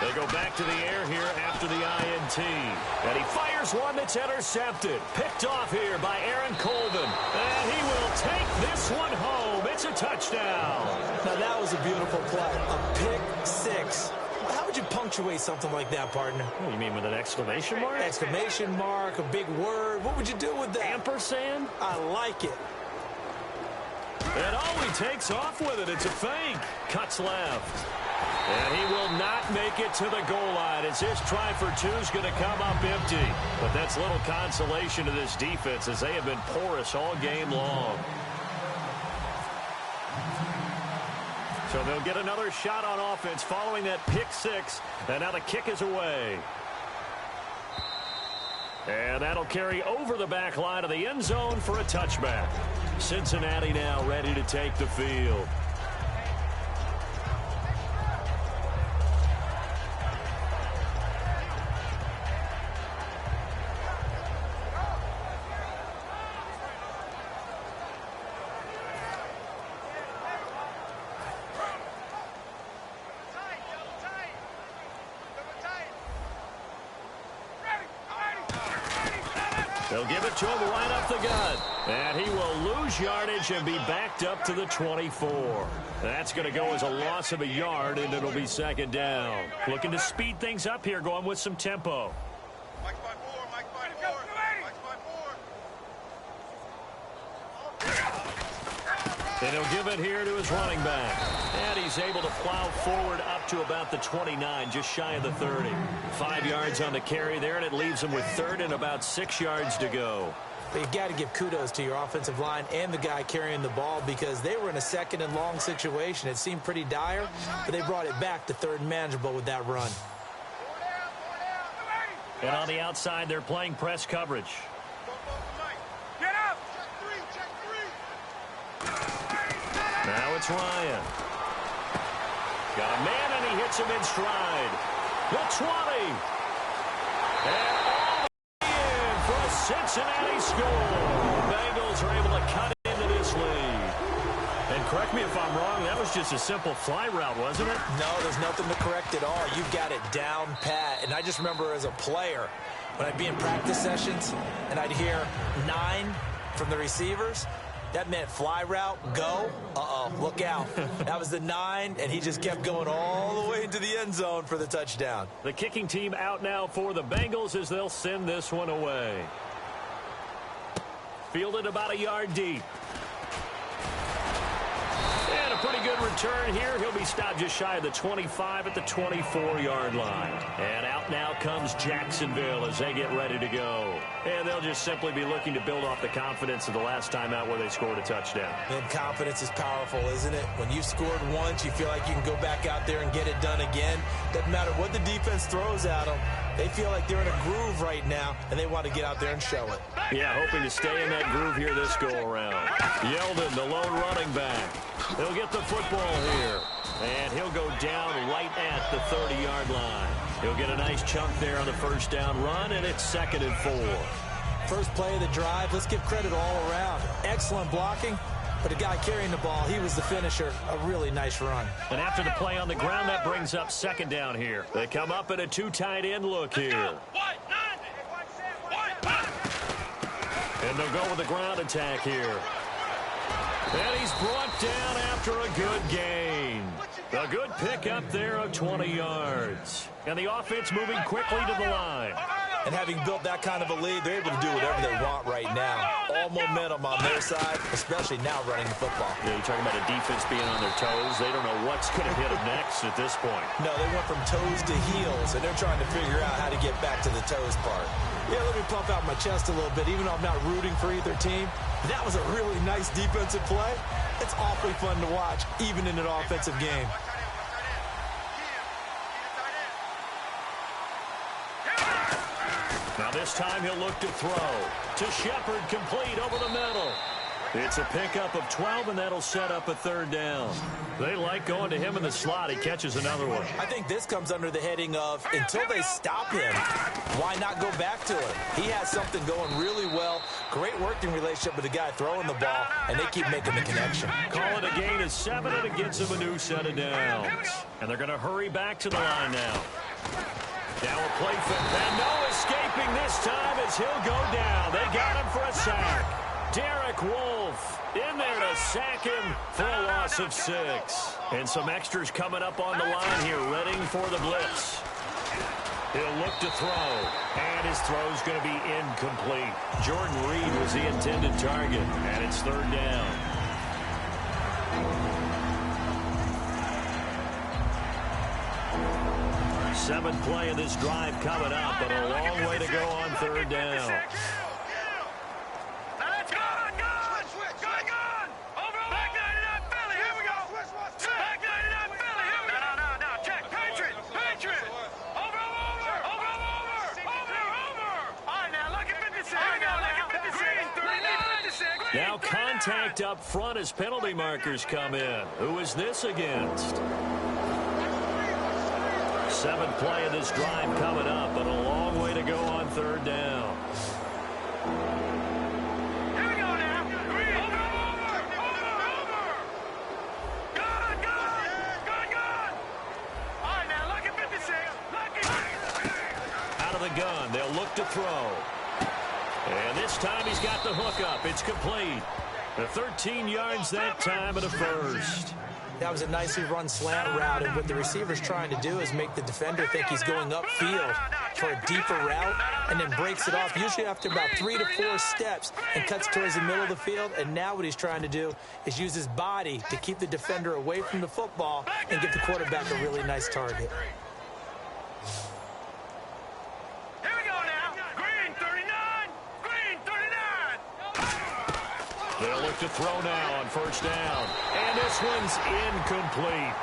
They go back to the air here after the INT. And he fires one that's intercepted. Picked off here by Aaron Colvin. And he will take this one home. It's a touchdown. Now that was a beautiful play. A pick six. How would you punctuate something like that, partner? What do you mean, with an exclamation mark? Exclamation mark, a big word. What would you do with that? Ampersand? I like it. And oh, he takes off with it. It's a fake. Cuts left. And he will not make it to the goal line as his try for two is going to come up empty. But that's little consolation to this defense as they have been porous all game long. So they'll get another shot on offense following that pick six. And now the kick is away. And that'll carry over the back line of the end zone for a touchback. Cincinnati now ready to take the field. They'll give it to him right up the gut. And he will lose yardage and be backed up to the 24. That's going to go as a loss of a yard, and it'll be second down. Looking to speed things up here, going with some tempo. Mike's by four, Mike's by four, Mike's by four. And he'll give it here to his running back. And he's able to plow forward up to about the 29, just shy of the 30. 5 yards on the carry there, and it leaves him with third and about 6 yards to go. But you've got to give kudos to your offensive line and the guy carrying the ball because they were in a second and long situation. It seemed pretty dire, but they brought it back to third and manageable with that run. And on the outside, they're playing press coverage. Get up! Check three! Now it's Ryan. Got a man, and he hits him in stride. The 20. And all the way in for a Cincinnati score. Bengals are able to cut into this lead. And correct me if I'm wrong, that was just a simple fly route, wasn't it? No, there's nothing to correct at all. You've got it down pat. And I just remember as a player, when I'd be in practice sessions and I'd hear 9 from the receivers, that meant fly route, go. Uh-oh, look out. That was the 9, and he just kept going all the way into the end zone for the touchdown. The kicking team out now for the Bengals as they'll send this one away. Fielded about a yard deep. And a pretty good return here. He'll be stopped just shy of the 25 at the 24-yard line. And out now comes Jacksonville as they get ready to go. And they'll just simply be looking to build off the confidence of the last time out where they scored a touchdown. And confidence is powerful, isn't it? When you've scored once, you feel like you can go back out there and get it done again. Doesn't matter what the defense throws at them. They feel like they're in a groove right now, and they want to get out there and show it. Yeah, hoping to stay in that groove here this go-around. Yeldon, the lone running back. He'll get the football here. And he'll go down right at the 30-yard line. He'll get a nice chunk there on the first down run, and it's 2nd and 4. First play of the drive, let's give credit all around. Excellent blocking, but the guy carrying the ball, he was the finisher. A really nice run. And after the play on the ground, that brings up 2nd down here. They come up in a 2 tight end look here. And they'll go with the ground attack here. And he's brought down after a good gain. A good pickup there of 20 yards. And the offense moving quickly to the line. And having built that kind of a lead, they're able to do whatever they want right now. All momentum on their side, especially now running the football. Yeah, you're talking about a defense being on their toes. They don't know what's going to hit them next at this point. No, they went from toes to heels, and they're trying to figure out how to get back to the toes part. Yeah, let me pump out my chest a little bit, even though I'm not rooting for either team. That was a really nice defensive play, It's awfully fun to watch, even in an offensive game. Now this time he'll look to throw. To Shepard, complete over the middle. It's a pickup of 12, and that'll set up a third down. They like going to him in the slot. He catches another one. I think this comes under the heading of, until they stop him, why not go back to it? He has something going really well. Great working relationship with the guy throwing the ball, and they keep making the connection. Call it a gain of 7, and it gets him a new set of downs. And they're going to hurry back to the line now. Now a play fake, and no escaping this time as he'll go down. They got him for a sack. Derek Wolfe in there to sack him for a loss of 6. And some extras coming up on the line here, readying for the blitz. He'll look to throw, and his throw's going to be incomplete. Jordan Reed was the intended target, and it's third down. Seventh play of this drive coming up, but a long way to go on third down. Now contact up front as penalty markers come in. Who is this against? Seventh play of this drive coming up, but a long way to go on third down. Here we go now. Good. All right, now, look at 56. Out of the gun, they'll look to throw. And this time he's got the hook up. It's complete. The 13 yards that time of the first. That was a nicely run slant route, and what the receiver's trying to do is make the defender think he's going upfield for a deeper route, and then breaks it off, usually after about 3 to 4 steps, and cuts towards the middle of the field. And now what he's trying to do is use his body to keep the defender away from the football and give the quarterback a really nice target. They'll look to throw now on first down. And this one's incomplete.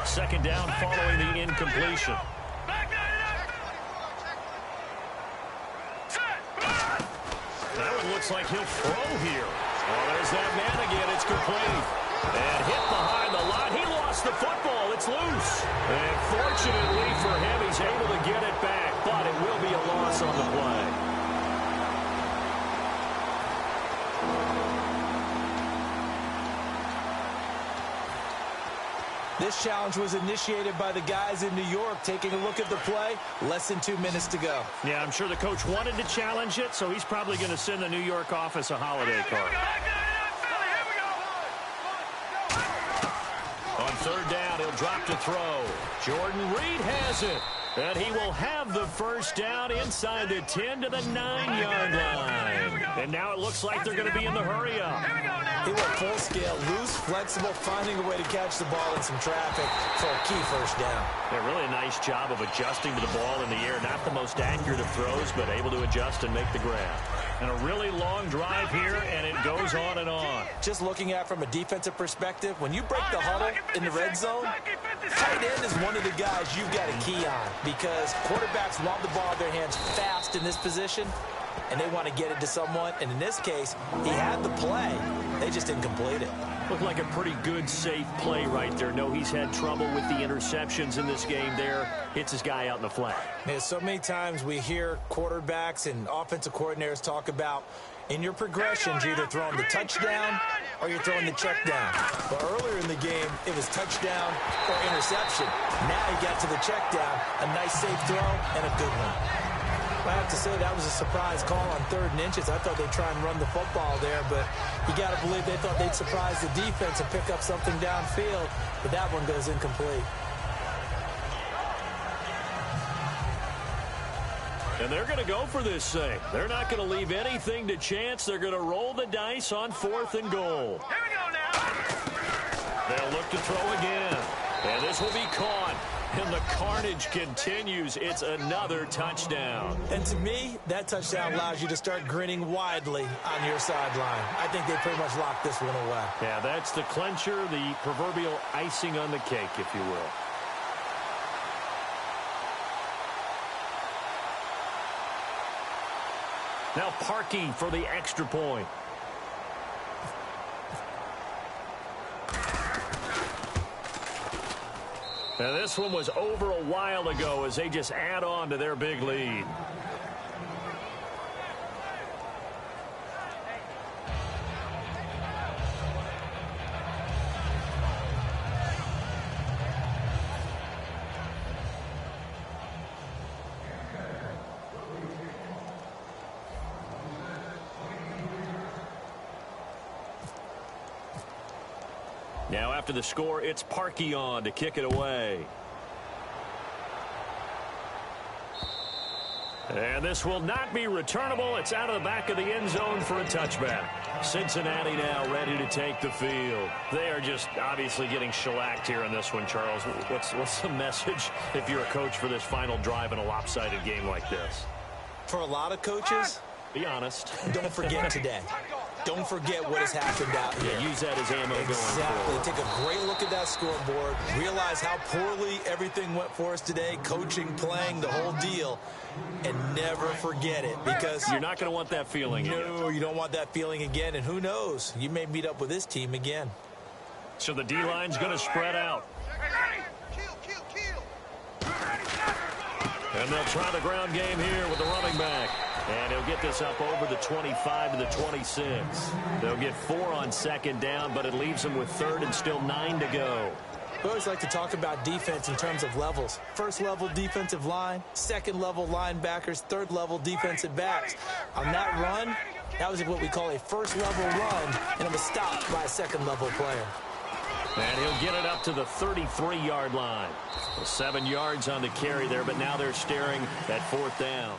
Second down following the incompletion. That one looks like he'll throw here. Oh, there's that man again. It's complete. And hit behind the line. He lost the football. It's loose. And fortunately for him, he's able to get it back, but it will be a loss on the play. This challenge was initiated by the guys in New York. Taking a look at the play, less than 2 minutes to go. Yeah, I'm sure the coach wanted to challenge it, so he's probably going to send the New York office a holiday card. On third down, he'll drop to throw. Jordan Reed has it. And he will have the first down inside the 10 to the 9-yard line. And now it looks like they're going to be in the hurry-up. He went full scale, loose, flexible, finding a way to catch the ball in some traffic for a key first down. Yeah, really a nice job of adjusting to the ball in the air. Not the most accurate of throws, but able to adjust and make the grab. And a really long drive here, and it goes on and on. Just looking at it from a defensive perspective, when you break the huddle in the red zone, tight end is one of the guys you've got a key on, because quarterbacks want the ball in their hands fast in this position, and they want to get it to someone. And in this case, he had the play. They just didn't complete it. Looked like a pretty good, safe play right there. No, he's had trouble with the interceptions in this game there. Hits his guy out in the flat. Man, so many times we hear quarterbacks and offensive coordinators talk about, in your progressions, you're either throwing the touchdown or you're throwing the check down. But earlier in the game, it was touchdown or interception. Now he got to the check down, a nice safe throw, and a good one. I have to say that was a surprise call on 3rd and inches. I thought they'd try and run the football there, but you got to believe they thought they'd surprise the defense and pick up something downfield, but that one goes incomplete. And they're going to go for this thing. They're not going to leave anything to chance. They're going to roll the dice on 4th and goal. Here we go now. They'll look to throw again. And this will be caught. And the carnage continues. It's another touchdown. And to me, that touchdown allows you to start grinning widely on your sideline. I think they pretty much locked this one away. Yeah, that's the clincher, the proverbial icing on the cake, if you will. Now Parkey for the extra point. Now this one was over a while ago as they just add on to their big lead. Now after the score, it's Parkey on to kick it away. And this will not be returnable. It's out of the back of the end zone for a touchback. Cincinnati now ready to take the field. They are just obviously getting shellacked here in this one, Charles. What's the message if you're a coach for this final drive in a lopsided game like this? For a lot of coaches, be honest. Don't forget today. Don't forget what has happened out here. Yeah, use that as ammo going Exactly. forward. Take a great look at that scoreboard. Realize how poorly everything went for us today. Coaching, playing, the whole deal. And never forget it, because you're not going to want that feeling again. No, you don't want that feeling again. And who knows? You may meet up with this team again. So the D-line's going to spread out. And they'll try the ground game here with the running back. And he'll get this up over the 25 to the 26. They'll get 4 on second down, but it leaves them with third and still 9 to go. We always like to talk about defense in terms of levels. First level defensive line, second level linebackers, third level defensive backs. On that run, that was what we call a first level run, and it was stopped by a second level player. And he'll get it up to the 33-yard line. 7 yards on the carry there, but now they're staring at fourth down.